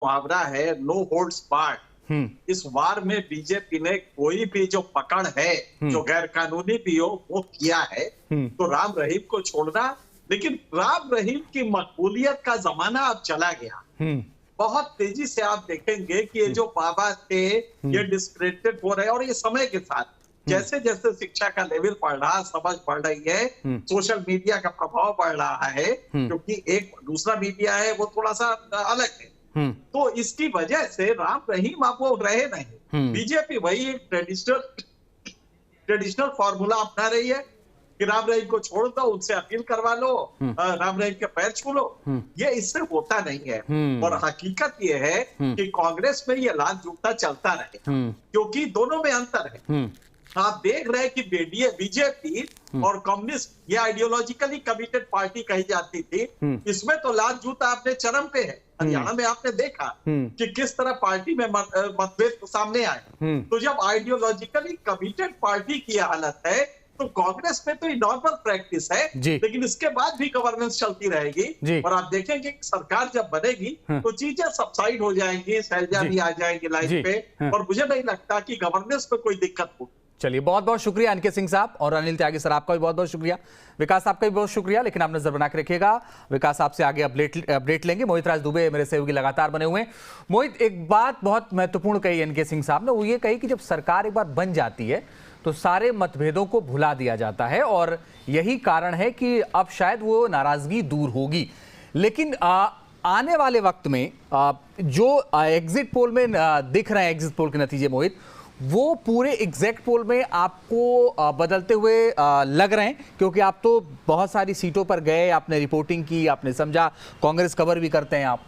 मुहावरा है, no holds board. इस वार में बीजेपी ने कोई भी जो पकड़ है, जो गैर कानूनी भी हो, वो किया है। तो राम रहीम को छोड़ना, लेकिन राम रहीम की मकबूलियत का जमाना अब चला गया। बहुत तेजी से आप देखेंगे कि ये जो बाबा थे, ये डिस्क्रेडिटेड हो रहे हैं, और ये समय के साथ जैसे जैसे शिक्षा का लेवल बढ़ रहा, समझ बढ़ रही है, सोशल मीडिया का प्रभाव बढ़ रहा है, क्योंकि एक दूसरा मीडिया है वो थोड़ा सा अलग है, तो इसकी वजह से राम रहीम अब वो रहे नहीं। बीजेपी वही एक ट्रेडिशनल फॉर्मूला अपना रही है कि राम रहीम को छोड़ दो, उनसे अपील करवा लो, राम रहीम के पैर छू लो। ये इससे होता नहीं है। और हकीकत ये है कि कांग्रेस में ये लाल जूता चलता रहे, क्योंकि दोनों में अंतर है। आप देख रहे हैं कि बीजेपी और कम्युनिस्ट, ये आइडियोलॉजिकली कमिटेड पार्टी कही जाती थी, इसमें तो लाल जूता अपने चरम पे है। हरियाणा में आपने देखा कि किस तरह पार्टी में मतभेद सामने आए। तो जब आइडियोलॉजिकली कमिटेड पार्टी की हालत है, तो कांग्रेस में तो ये नॉर्मल प्रैक्टिस है, लेकिन इसके बाद भी गवर्नेंस चलती रहेगी। और आप देखेंगे कि सरकार जब बनेगी तो चीजें सबसाइड हो जाएंगी, शैलजा भी आ जाएंगी लाइन पे, और मुझे नहीं लगता कि गवर्नेंस में कोई दिक्कत होगी। चलिए, बहुत बहुत शुक्रिया एनके सिंह साहब, और अनिल त्यागी सर आपका भी बहुत बहुत शुक्रिया, विकास आपका भी बहुत शुक्रिया। लेकिन आप नजर बना के रखिएगा, विकास आपसे आगे अपडेट लेंगे। मोहित राज दुबे मेरे सहयोगी लगातार बने हुए हैं। मोहित, एक बात बहुत महत्वपूर्ण कही एनके सिंह साहब ने, वो ये कही कि जब सरकार एक बार बन जाती है तो सारे मतभेदों को भुला दिया जाता है, और यही कारण है कि अब शायद वो नाराजगी दूर होगी। लेकिन आने वाले वक्त में जो एग्जिट पोल में दिख रहे हैं, एग्जिट पोल के नतीजे मोहित, वो पूरे एग्जैक्ट पोल में आपको बदलते हुए लग रहे हैं? क्योंकि आप तो बहुत सारी सीटों पर गए, आपने रिपोर्टिंग की, आपने समझा, कांग्रेस कवर भी करते हैं आप।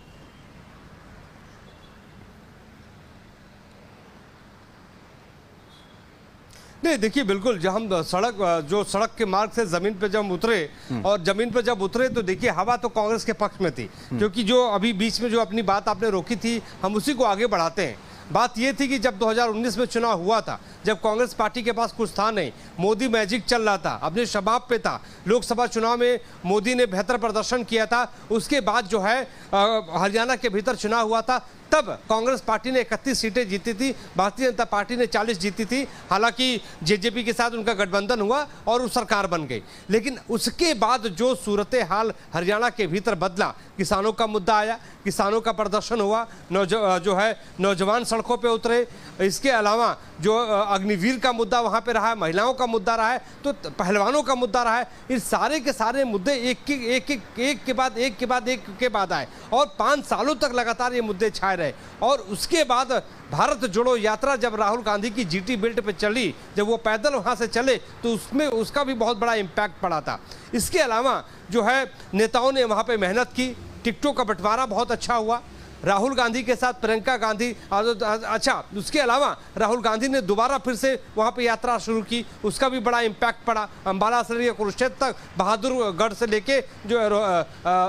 नहीं, देखिए, बिल्कुल जब हम सड़क के मार्ग से जमीन पे जब उतरे, और जमीन पे जब उतरे तो देखिए हवा तो कांग्रेस के पक्ष में थी, क्योंकि जो अभी बीच में जो अपनी बात आपने रोकी थी, हम उसी को आगे बढ़ाते हैं। बात ये थी कि जब 2019 में चुनाव हुआ था, जब कांग्रेस पार्टी के पास कुछ था नहीं, मोदी मैजिक चल रहा था, अपने शबाब पे था, लोकसभा चुनाव में मोदी ने बेहतर प्रदर्शन किया था, उसके बाद जो है हरियाणा के भीतर चुनाव हुआ था, तब कांग्रेस पार्टी ने 31 सीटें जीती थी, भारतीय जनता पार्टी ने 40 जीती थी। हालांकि जेजेपी के साथ उनका गठबंधन हुआ और वो सरकार बन गई। लेकिन उसके बाद जो सूरत हाल हरियाणा के भीतर बदला, किसानों का मुद्दा आया, किसानों का प्रदर्शन हुआ, जो है नौजवान सड़कों पे उतरे, इसके अलावा जो अग्निवीर का मुद्दा वहाँ पे रहा है, महिलाओं का मुद्दा रहा है, तो पहलवानों का मुद्दा रहा है। इस सारे के सारे मुद्दे एक के बाद आए, और 5 सालों तक लगातार ये मुद्दे छाए रहे। और उसके बाद भारत जोड़ो यात्रा जब राहुल गांधी की जीटी बेल्ट पे चली, जब वो पैदल वहाँ से चले, तो उसमें उसका भी बहुत बड़ा इम्पैक्ट पड़ा था। इसके अलावा जो है नेताओं ने वहाँ पे मेहनत की, टिकटों का बंटवारा बहुत अच्छा हुआ, राहुल गांधी के साथ प्रियंका गांधी, अच्छा, उसके अलावा राहुल गांधी ने दोबारा फिर से वहां पे यात्रा शुरू की, उसका भी बड़ा इम्पैक्ट पड़ा। अंबाला से कुरुक्षेत्र तक, बहादुरगढ़ से लेके जो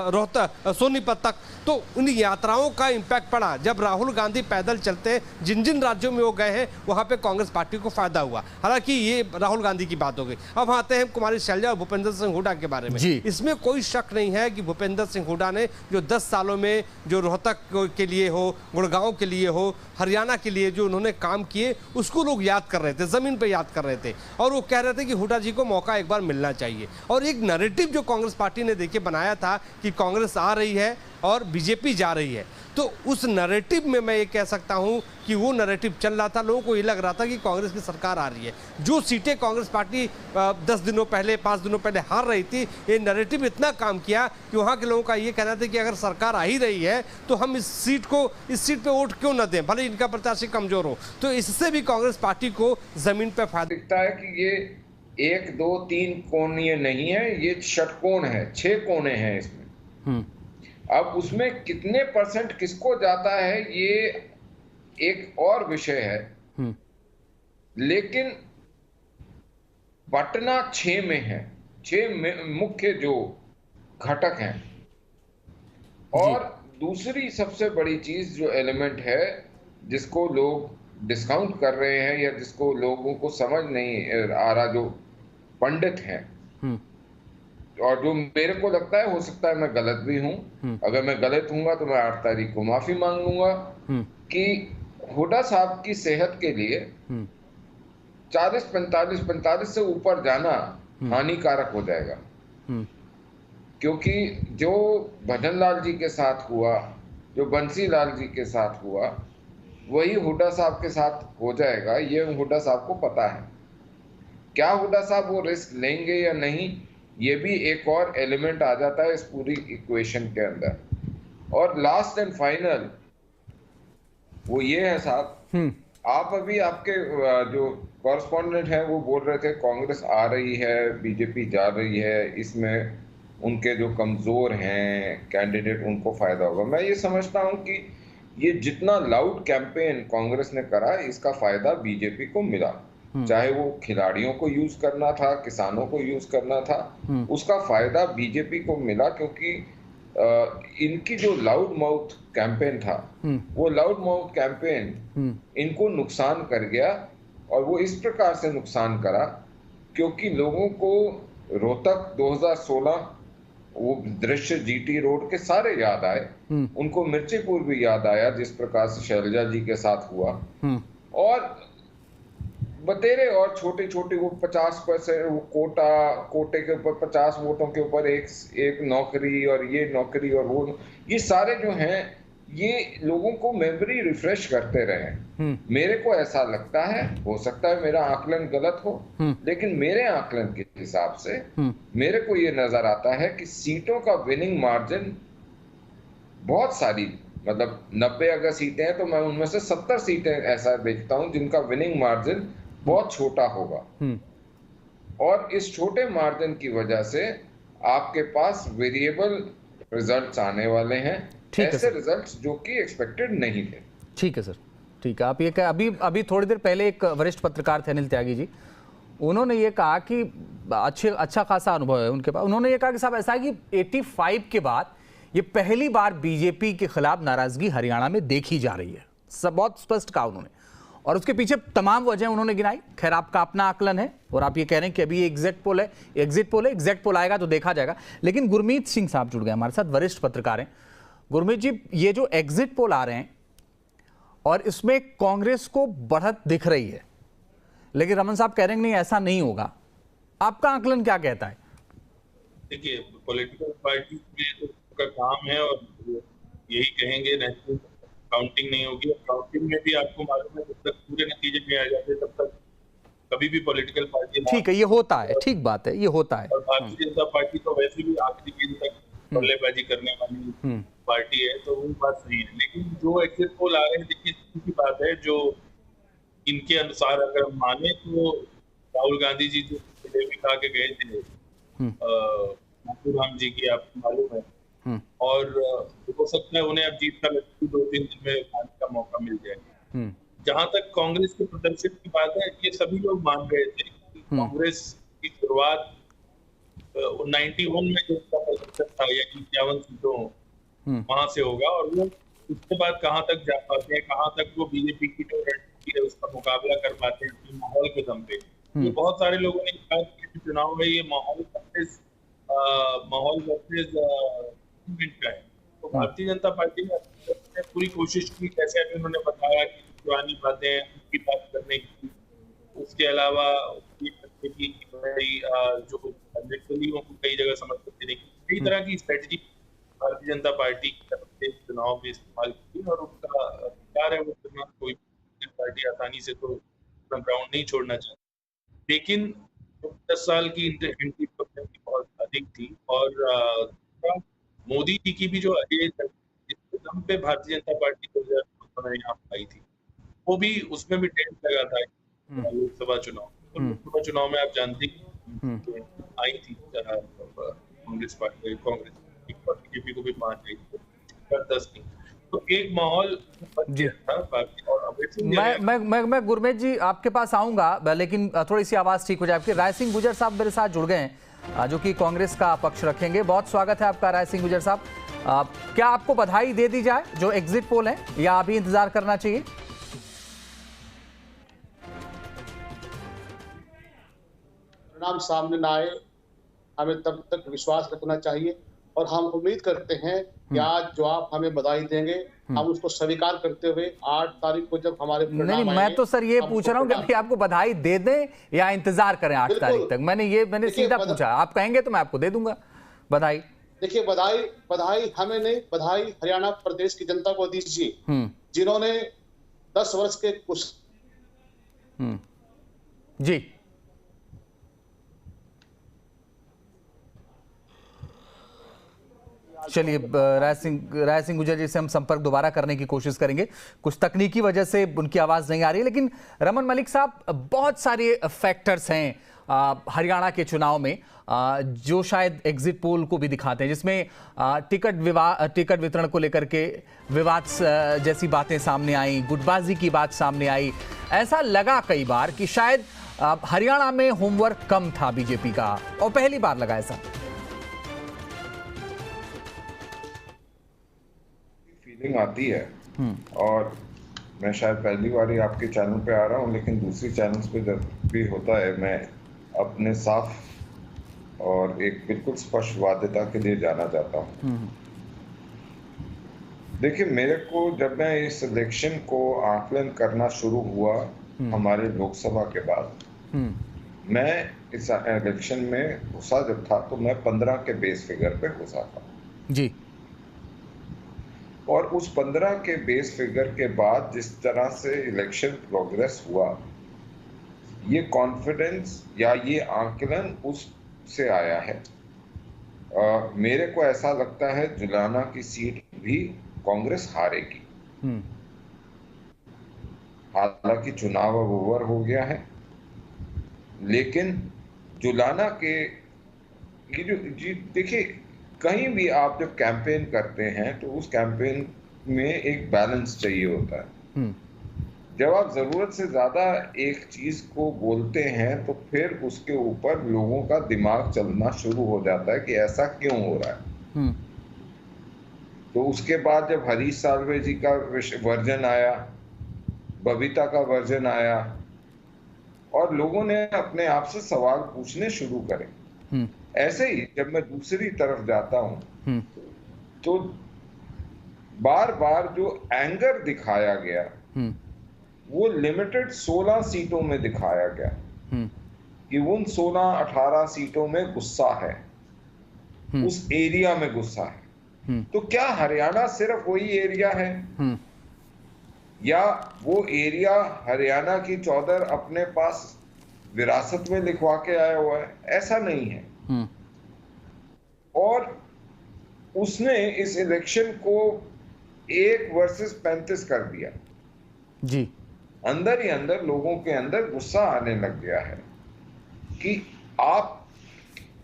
रोहतक सोनीपत तक, तो उन यात्राओं का इम्पैक्ट पड़ा। जब राहुल गांधी पैदल चलते, जिन जिन राज्यों में वो गए हैं, वहां पे कांग्रेस पार्टी को फायदा हुआ। हालांकि ये राहुल गांधी की बात हो गई। अब आते हैं कुमारी शैलजा और भूपेंद्र सिंह हुड्डा के बारे में। इसमें कोई शक नहीं है कि भूपेंद्र सिंह हुड्डा ने जो 10 सालों में जो रोहतक के लिए हो, गुड़गांव के लिए हो, हरियाणा के लिए जो उन्होंने काम किए, उसको लोग याद कर रहे थे, जमीन पे याद कर रहे थे, और वो कह रहे थे कि हुड्डा जी को मौका एक बार मिलना चाहिए। और एक नैरेटिव जो कांग्रेस पार्टी ने देखिए बनाया था कि कांग्रेस आ रही है और बीजेपी जा रही है, तो उस नैरेटिव में मैं ये कह सकता हूं कि वो नैरेटिव चल रहा था। लोगों को ये लग रहा था कि कांग्रेस की सरकार आ रही है। जो सीटें कांग्रेस पार्टी 10 दिनों पहले, 5 दिनों पहले हार रही थी, ये नैरेटिव इतना काम किया कि वहां के लोगों का ये कहना था कि अगर सरकार आ ही रही है तो हम इस सीट पे वोट क्यों न दें, भले इनका प्रत्याशी कमजोर हो। तो इससे भी कांग्रेस पार्टी को जमीन पर फायदा दिखता है कि ये 1, 2, 3 कोणीय नहीं है, ये षटकोण है, 6 कोने हैं इसमें। अब उसमें कितने % किसको जाता है ये एक और विषय है, लेकिन बटना 6 में है, 6 मुख्य जो घटक हैं। और दूसरी सबसे बड़ी चीज जो एलिमेंट है, जिसको लोग डिस्काउंट कर रहे हैं या जिसको लोगों को समझ नहीं आ रहा, जो पंडित हैं, और जो मेरे को लगता है, हो सकता है मैं गलत भी हूं, अगर मैं गलत हूंगा तो मैं 8 तारीख को माफी मांग लूंगा, कि हुड्डा साहब की सेहत के लिए 40, 45 से ऊपर जाना हानिकारक हो जाएगा। क्योंकि जो भजन लाल जी के साथ हुआ, जो बंसी लाल जी के साथ हुआ, वही हुड्डा साहब के साथ हो जाएगा। ये हुड्डा साहब को पता है। क्या हुड्डा साहब वो रिस्क लेंगे या नहीं, ये भी एक और एलिमेंट आ जाता है इस पूरी इक्वेशन के अंदर। और लास्ट एंड फाइनल वो ये है साहब, आप अभी आपके जो कॉरेस्पॉन्डेंट है वो बोल रहे थे कांग्रेस आ रही है, बीजेपी जा रही है, इसमें उनके जो कमजोर हैं कैंडिडेट उनको फायदा होगा। मैं ये समझता हूं कि ये जितना लाउड कैंपेन कांग्रेस ने करा, इसका फायदा बीजेपी को मिला। चाहे वो खिलाड़ियों को यूज करना था, किसानों को यूज करना था, उसका फायदा बीजेपी को मिला। क्योंकि इनकी जो लाउड माउथ कैंपेन था, वो लाउड माउथ कैंपेन इनको नुकसान कर गया। और वो इस प्रकार से नुकसान करा क्योंकि लोगों को रोहतक 2016 वो दृश्य जीटी रोड के सारे याद आए, उनको मिर्चीपुर भी याद आया जिस प्रकार से शैलजा जी के साथ हुआ, और बतेरे और छोटे छोटे वो 50% वो कोटे के ऊपर 50 वोटों के ऊपर एक नौकरी, और ये नौकरी और वो, ये सारे जो हैं ये लोगों को मेमोरी रिफ्रेश करते रहे। मेरे को ऐसा लगता है, हो सकता है मेरा आकलन गलत हो, लेकिन मेरे आकलन के हिसाब से मेरे को ये नजर आता है कि सीटों का विनिंग मार्जिन बहुत सारी, मतलब 90 अगर सीटें हैं तो मैं उनमें से 70 सीटें ऐसा देखता हूं जिनका विनिंग मार्जिन बहुत छोटा होगा। और इस छोटे मार्जिन की वजह से आपके पास वेरिएबल रिजल्ट्स आने वाले हैं, ऐसे रिजल्ट्स जो कि एक्सपेक्टेड नहीं थे। ठीक है सर, ठीक है। आप ये कह, अभी थोड़ी देर पहले एक वरिष्ठ पत्रकार थे अनिल त्यागी जी, उन्होंने ये कहा कि अच्छा खासा अनुभव है उनके पास। उन्होंने ये कहा कि साहब ऐसा है कि 85 के बाद ये पहली बार बीजेपी के खिलाफ नाराजगी हरियाणा में देखी जा रही है। सब बहुत स्पष्ट कहा उन्होंने, और उसके पीछे तमाम वजह उन्होंने गिनाई। खैर आपका अपना आकलन है, और आप ये कह रहे हैं कि अभी एग्जिट पोल है, एग्जिट पोल आएगा तो देखा जाएगा। लेकिन गुरमीत सिंह साहब जुड़ गए हमारे साथ, वरिष्ठ पत्रकार हैं। गुरमीत जी, ये जो एग्जिट पोल आ रहे हैं और इसमें कांग्रेस को बढ़त दिख रही है, लेकिन रमन साहब कह रहे हैं नहीं ऐसा नहीं होगा, आपका आकलन क्या कहता है? देखिए, पॉलिटिकल पार्टी में का काम है और यही कहेंगे, नेशनल काउंटिंग नहीं होगी। और काउंटिंग में भी आपको मालूम है जब तक पूरे नतीजे में आ जाते तब तक कभी भी पॉलिटिकल पार्टी, ठीक है, ये होता है, ठीक बात है, ये होता है। और भारतीय जनता पार्टी तो वैसे भी आखिरी दिन तक बल्लेबाजी करने वाली पार्टी है, तो वो बात सही है। लेकिन जो एग्जिट पोल आ रहे हैं, देखिए की बात है, जो इनके अनुसार अगर माने तो राहुल गांधी जी जो खा के गए थे राम जी की, आपको मालूम है, और हो सकता है उन्हें अब जीत का लक्ष्य 2-3 दिन में खाने का मौका मिल जाए। जहां तक कांग्रेस के प्रदर्शन की बात है, ये सभी लोग मान गए थे कि कांग्रेस की शुरुआत 91 में जो उसका प्रदर्शन था, यानी 51 सीटों वहां से होगा, और वो उसके बाद कहां तक जा पाते हैं, कहां तक वो बीजेपी की जो रणनीति है उसका मुकाबला कर पाते हैं अपने माहौल के दम पे। तो बहुत सारे लोगों ने कहा कि चुनाव में ये माहौल वर्सेस का है। तो भारतीय जनता पार्टी ने पूरी कोशिश की, कैसे अभी उन्होंने बताया कि पुरानी बातें उनकी बात करने की, उसके अलावा जो निर्दलीयों को कई जगह समर्थन देने की, कई तरह की स्ट्रेटजी भारतीय जनता पार्टी की तरफ से चुनाव में इस्तेमाल की, और उनका विचार है वो कोई पार्टी आसानी से तो अपना ग्राउंड नहीं छोड़ना चाहती। लेकिन 10 साल की इंटेंसिटी बहुत अधिक थी, और मोदी जी की भी जो दम पे भारतीय जनता पार्टी 2014 में यहाँ आई थी, वो भी उसमें भी टेंट लगा था लोकसभा चुनाव। तो लोकसभा चुनाव में आप जानते हैं आई थी कांग्रेस पार्टी, बीजेपी को भी 5 आई थी, 10 नहीं। तो एक माहौल था। मैं गुरमीत जी आपके पास आऊंगा, लेकिन थोड़ी सी आवाज ठीक हो जाए आपकी। राय सिंह गुजर साहब मेरे साथ जुड़ गए हैं, जो कि कांग्रेस का पक्ष रखेंगे। बहुत स्वागत है आपका राय सिंह गुजर साहब। क्या आपको बधाई दे दी जाए जो एग्जिट पोल है, या अभी इंतजार करना चाहिए? परिणाम सामने ना आए हमें तब तक विश्वास रखना चाहिए और हम उम्मीद करते हैं कि आज जो आप हमें बधाई देंगे हम उसको स्वीकार करते हुए 8 तारीख को जब हमारे नहीं, मैं तो सर ये पूछ रहा हूँ कि अभी आपको बधाई दे दें या इंतजार करें 8 तारीख तक। मैंने सीधा पूछा, आप कहेंगे तो मैं आपको दे दूंगा बधाई। देखिए, बधाई हमें नहीं, बधाई हरियाणा प्रदेश की जनता को दीजिए जिन्होंने 10 वर्ष के कुछ जी चलिए, राय सिंह गुर्जर जी से हम संपर्क दोबारा करने की कोशिश करेंगे। कुछ तकनीकी वजह से उनकी आवाज नहीं आ रही है, लेकिन रमन मलिक साहब, बहुत सारे फैक्टर्स हैं हरियाणा के चुनाव में जो शायद एग्जिट पोल को भी दिखाते हैं, जिसमें टिकट वितरण को लेकर के विवाद जैसी बातें सामने आई, गुटबाजी की बात सामने आई। ऐसा लगा कई बार कि शायद हरियाणा में होमवर्क कम था बीजेपी का, और पहली बार लगा ऐसा। फीलिंग आती है, और मैं शायद पहली बार ही आपके चैनल पे आ रहा हूँ, लेकिन दूसरी चैनल्स पे जब भी होता है मैं अपने साफ और एक बिल्कुल स्पष्ट वादिता के लिए जाना चाहता हूँ। देखिए, मेरे को जब मैं इस इलेक्शन को आकलन करना शुरू हुआ हमारे लोकसभा के बाद, मैं इस इलेक्शन में घुसा जब था तो मैं 15 के बेस फिगर पे घुसा था जी। और उस 15 के बेस फिगर के बाद जिस तरह से इलेक्शन प्रोग्रेस हुआ, ये कॉन्फिडेंस या ये आकलन उससे आया है। मेरे को ऐसा लगता है जुलाना की सीट भी कांग्रेस हारेगी। हालांकि चुनाव अब ओवर हो गया है, लेकिन जुलाना के देखिए, कहीं भी आप जब कैंपेन करते हैं तो उस कैंपेन में एक बैलेंस चाहिए होता है। जब आप जरूरत से ज्यादा एक चीज को बोलते हैं तो फिर उसके ऊपर लोगों का दिमाग चलना शुरू हो जाता है कि ऐसा क्यों हो रहा है। तो उसके बाद जब हरीश साल्वे जी का वर्जन आया, बबीता का वर्जन आया, और लोगों ने अपने आप से सवाल पूछने शुरू करे। ऐसे ही जब मैं दूसरी तरफ जाता हूं तो बार बार जो एंगर दिखाया गया वो लिमिटेड 16 सीटों में दिखाया गया कि उन 16-18 सीटों में गुस्सा है, उस एरिया में गुस्सा है। तो क्या हरियाणा सिर्फ वही एरिया है, या वो एरिया हरियाणा की चौधर अपने पास विरासत में लिखवा के आया हुआ है? ऐसा नहीं है। और उसने इस इलेक्शन को 1 वर्सेस 35 कर दिया जी। अंदर ही अंदर लोगों के अंदर गुस्सा आने लग गया है कि आप,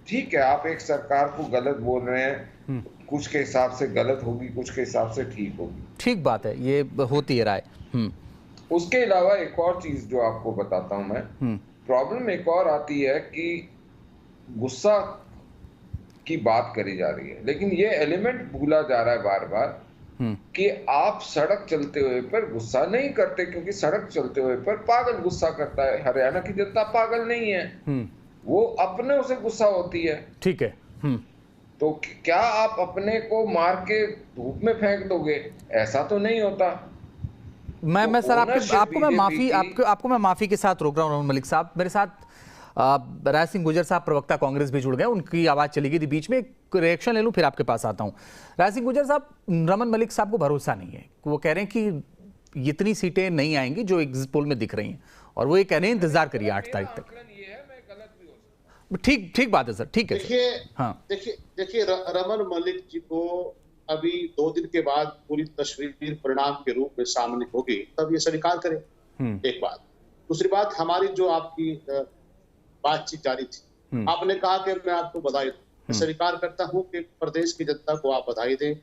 ठीक है, आप एक सरकार को गलत बोल रहे हैं, कुछ के हिसाब से गलत होगी, कुछ के हिसाब से ठीक होगी, ठीक बात है, ये होती है राय। उसके अलावा एक और चीज जो आपको बताता हूं मैं, प्रॉब्लम एक और आती है कि गुस्सा की बात करी जा रही है, लेकिन ये एलिमेंट भूला जा रहा है बार बार कि आप सड़क चलते हुए पर गुस्सा नहीं करते, क्योंकि सड़क चलते हुए पर पागल गुस्सा करता है। हरियाणा की जनता पागल नहीं है, वो अपने उसे गुस्सा होती है। ठीक है। तो क्या आप अपने को मार के धूप में फेंक दोगे? ऐसा तो नहीं होता। मैं सर आपको मैं माफी के साथ रोक रहा हूँ मलिक साहब। मेरे साथ राय सिंह गुर्जर साहब प्रवक्ता कांग्रेस भी जुड़ गए, उनकी आवाज चली गई थी बीच में। एक रिएक्शन ले लूं फिर आपके पास आता हूं। राय सिंह गुर्जर साहब, रमन मलिक साहब को भरोसा नहीं है, वो कह रहे हैं कि इतनी सीटें नहीं आएंगी जो एग्जिट पोल में दिख रही हैं, और वो ये कह रहे हैं इंतजार करिए 8 तारीख तक। ठीक बात है सर, ठीक है। देखिए रमन मलिक जी को अभी 2 दिन के बाद पूरी तस्वीर परिणाम के रूप में सामने होगी, तब ये स्वीकार करें। एक बात। दूसरी बात, हमारी जो आपकी बातचीत जारी थी, आपने कहा कि मैं आपको बधाई दूं। मैं स्वीकार करता हूं कि प्रदेश की जनता को आप बधाई दें,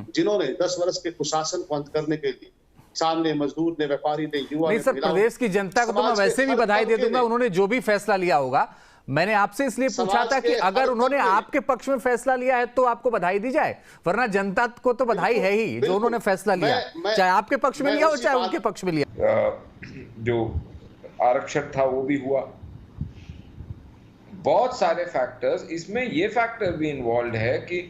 जिन्होंने 10 वर्ष के कुशासन को अंत करने के लिए किसान ने, मजदूर ने, व्यापारी ने, युवा ने, सर प्रदेश की जनता को तो मैं वैसे भी बधाई दे दूंगा, उन्होंने जो भी फैसला लिया होगा। मैंने आपसे इसलिए पूछा था कि अगर उन्होंने आपके पक्ष में फैसला लिया है तो आपको बधाई दी जाए, वरना जनता को तो बधाई है ही जो उन्होंने फैसला लिया, चाहे आपके पक्ष में लिया हो चाहे उनके पक्ष में लिया। जो आरक्षण था वो भी हुआ, बहुत सारे फैक्टर्स, इसमें ये फैक्टर भी इन्वॉल्व है कि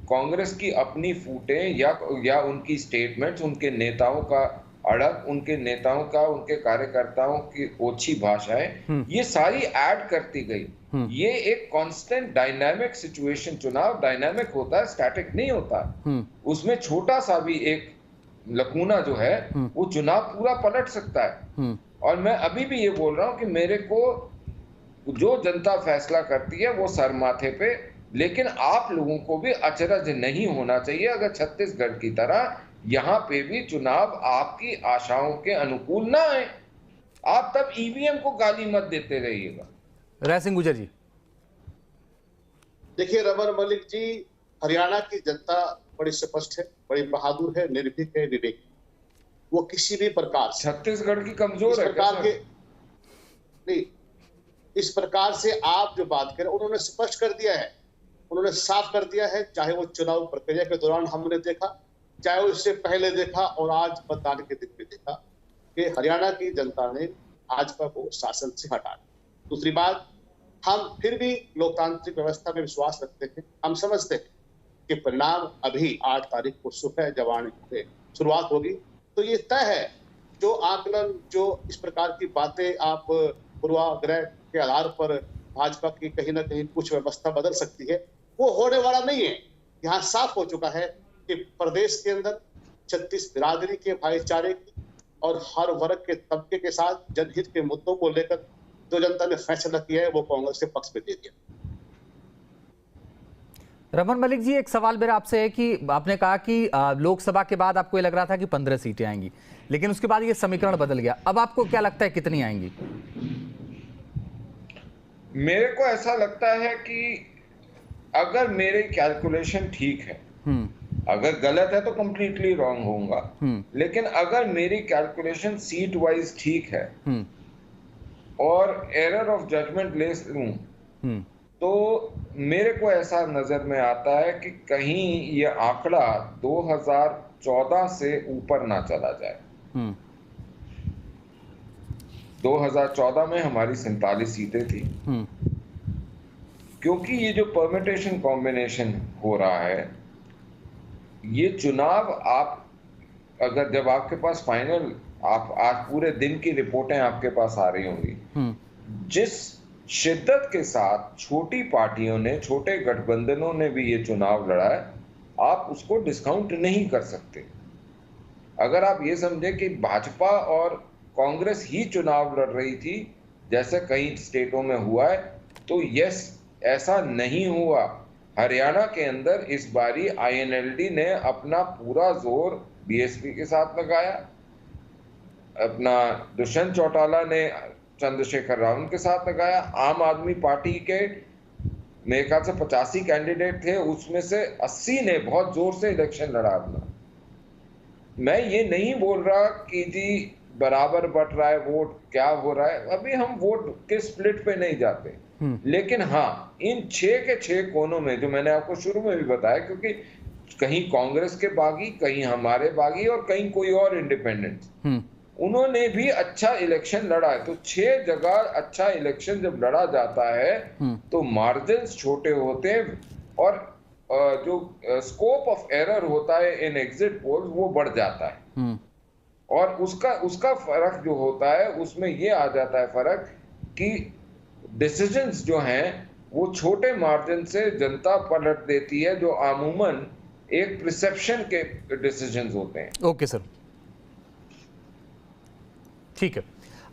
कांग्रेस की अपनी फूटें या उनकी स्टेटमेंट्स, उनके नेताओं का अड़क, उनके नेताओं का, उनके कार्यकर्ताओं की ओछी भाषाएं, ये सारी ऐड करती गई। ये एक कांस्टेंट डायनामिक सिचुएशन, चुनाव डायनामिक होता है, स्टैटिक नहीं होता। उसमें छोटा सा भी एक लकूना जो है वो चुनाव पूरा पलट सकता है। और मैं अभी भी ये बोल रहा हूं कि मेरे को जो जनता फैसला करती है वो सर माथे पे, लेकिन आप लोगों को भी अचरज नहीं होना चाहिए अगर छत्तीसगढ़ की तरह यहाँ पे भी चुनाव आपकी आशाओं के अनुकूल ना आए। आप तब ईवीएम को गाली मत देते रहिएगा। राय सिंह गुर्जर जी, देखिए रमन मलिक जी, हरियाणा की जनता बड़ी स्पष्ट है, बड़ी बहादुर है, निर्भीक है, विवेक। वो किसी भी प्रकार से छत्तीसगढ़ की कमजोर है प्रकार के नहीं, इस प्रकार से आप जो बात करें, उन्होंने स्पष्ट कर दिया है, उन्होंने साफ कर दिया है। चाहे वो चुनाव प्रक्रिया के दौरान हमने देखा, चाहे वो इससे पहले देखा और आज मतदान के दिन में देखा कि हरियाणा की जनता ने भाजपा को शासन से हटा दिया। दूसरी बात, हम फिर भी लोकतांत्रिक व्यवस्था में विश्वास रखते हैं। हम समझते हैं कि परिणाम अभी 8 तारीख को सुबह जब आने से शुरुआत होगी तो ये तय है। जो आकलन, जो इस प्रकार की बातें आप पूर्वाग्रह के आधार पर भाजपा की कहीं ना कहीं कुछ व्यवस्था बदल सकती है, वो होने वाला नहीं है। यहाँ साफ हो चुका है कि प्रदेश के अंदर 36 बिरादरी के भाईचारे की और हर वर्ग के तबके के साथ जनहित के मुद्दों को लेकर जो जनता ने फैसला किया है वो कांग्रेस के पक्ष में दे दिया। रमन मलिक जी, एक सवाल मेरा आपसे है कि आपने कहा कि लोकसभा के बाद आपको ये लग रहा था कि 15 सीटें आएंगी, लेकिन उसके बाद ये समीकरण बदल गया। अब आपको क्या लगता है कितनी आएंगी? मेरे को ऐसा लगता है कि अगर मेरे कैलकुलेशन ठीक है, अगर गलत है तो कंप्लीटली रॉन्ग होऊंगा, लेकिन अगर मेरी कैलकुलेशन सीट वाइज ठीक है और एरर ऑफ जजमेंट ले लूं, तो मेरे को ऐसा नजर में आता है कि कहीं ये आंकड़ा 2014 से ऊपर ना चला जाए। 2014 में हमारी 47 सीटें थी। क्योंकि ये जो परमिटेशन कॉम्बिनेशन हो रहा है, ये चुनाव आप अगर जब आपके पास फाइनल, आप आज पूरे दिन की रिपोर्टें आपके पास आ रही होंगी, जिस शिद्दत के साथ छोटी पार्टियों ने, छोटे गठबंधनों ने भी ये चुनाव लड़ा है, आप उसको डिस्काउंट नहीं कर सकते। अगर आप ये समझे कि भाजपा और कांग्रेस ही चुनाव लड़ रही थी जैसे कई स्टेटों में हुआ है, तो यस, ऐसा नहीं हुआ। हरियाणा के अंदर इस बारी आईएनएलडी ने अपना पूरा जोर बीएसपी के साथ लगाया, अपना दुष्यंत चौटाला ने चंद्रशेखर रावत के साथ लगाया। आम आदमी पार्टी के मेरे ख्याल से 85 कैंडिडेट थे, उसमें से 80 ने बहुत जोर से इलेक्शन लड़ा अपना। मैं ये नहीं बोल रहा कि जी बराबर बट रहा है वोट, क्या हो रहा है, अभी हम वोट के स्प्लिट पे नहीं जाते, लेकिन हाँ, इन 6 के 6 कोनों में जो मैंने आपको शुरू में भी बताया, क्योंकि कहीं कांग्रेस के बागी, कहीं हमारे बागी और कहीं कोई और इंडिपेंडेंट, उन्होंने भी अच्छा इलेक्शन लड़ा है। तो 6 जगह अच्छा इलेक्शन जब लड़ा जाता है तो मार्जिन्स छोटे होते हैं और जो स्कोप ऑफ एरर होता है इन एग्जिट पोल्स वो बढ़ जाता है। और उसका फर्क जो होता है उसमें ये आ जाता है फर्क कि डिसीजंस जो हैं वो छोटे मार्जिन से जनता पलट देती है, जो अमूमन एक परसेप्शन के डिसीजंस होते हैं। ओके सर, ठीक है।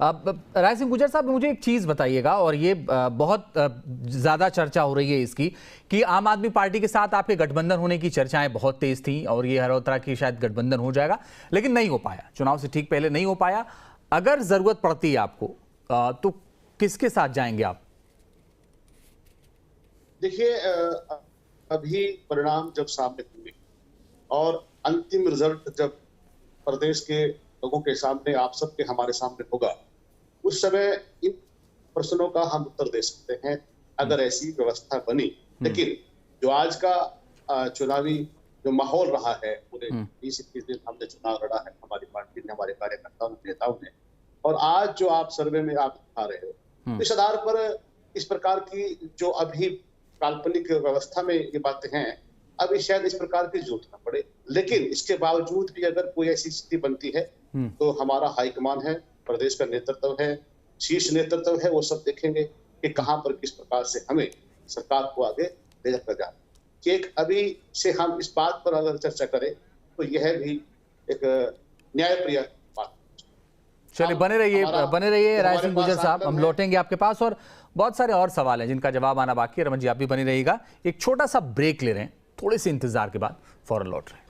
अब राय सिंह गुर्जर साहब, मुझे एक चीज़ बताइएगा, और ये बहुत ज़्यादा चर्चा हो रही है इसकी, कि आम आदमी पार्टी के साथ आपके गठबंधन होने की चर्चाएं बहुत तेज थी और ये हर तरह की शायद गठबंधन हो जाएगा, लेकिन नहीं हो पाया, चुनाव से ठीक पहले नहीं हो पाया। अगर ज़रूरत पड़ती है आपको तो किसके साथ जाएंगे आप? देखिए, अभी परिणाम जब सामने होंगे और अंतिम रिजल्ट जब प्रदेश के लोगों के सामने, आप सबके हमारे सामने होगा, उस समय इन प्रश्नों का हम उत्तर दे सकते हैं अगर ऐसी व्यवस्था बनी। लेकिन जो आज का चुनावी जो माहौल रहा है, पूरे 20-21 दिन हमने चुनाव लड़ा है, हमारी पार्टी ने, हमारे कार्यकर्ताओं ने, नेताओं ने, और आज जो आप सर्वे में आप दिखा रहे हो, इस आधार पर इस प्रकार की जो अभी काल्पनिक व्यवस्था में ये बातें हैं, अभी शायद इस प्रकार की जरूरत न पड़े। लेकिन इसके बावजूद भी अगर कोई ऐसी स्थिति बनती है तो हमारा हाईकमान है, प्रदेश का नेतृत्व है, शीर्ष नेतृत्व है, वो सब देखेंगे कि कहां पर किस प्रकार से हमें सरकार को आगे ले जाकर जाना। कि एक अभी से हम इस बात पर अगर चर्चा करें तो यह भी एक न्यायप्रिय बात। चलिए बने रहिए राय सिंह गुर्जर साहब, हम लौटेंगे आपके पास और बहुत सारे और सवाल हैं जिनका जवाब आना बाकी है। रमन जी आप भी बने रहिएगा, एक छोटा सा ब्रेक ले रहे हैं, थोड़े से इंतजार के बाद फौरन लौट रहे हैं।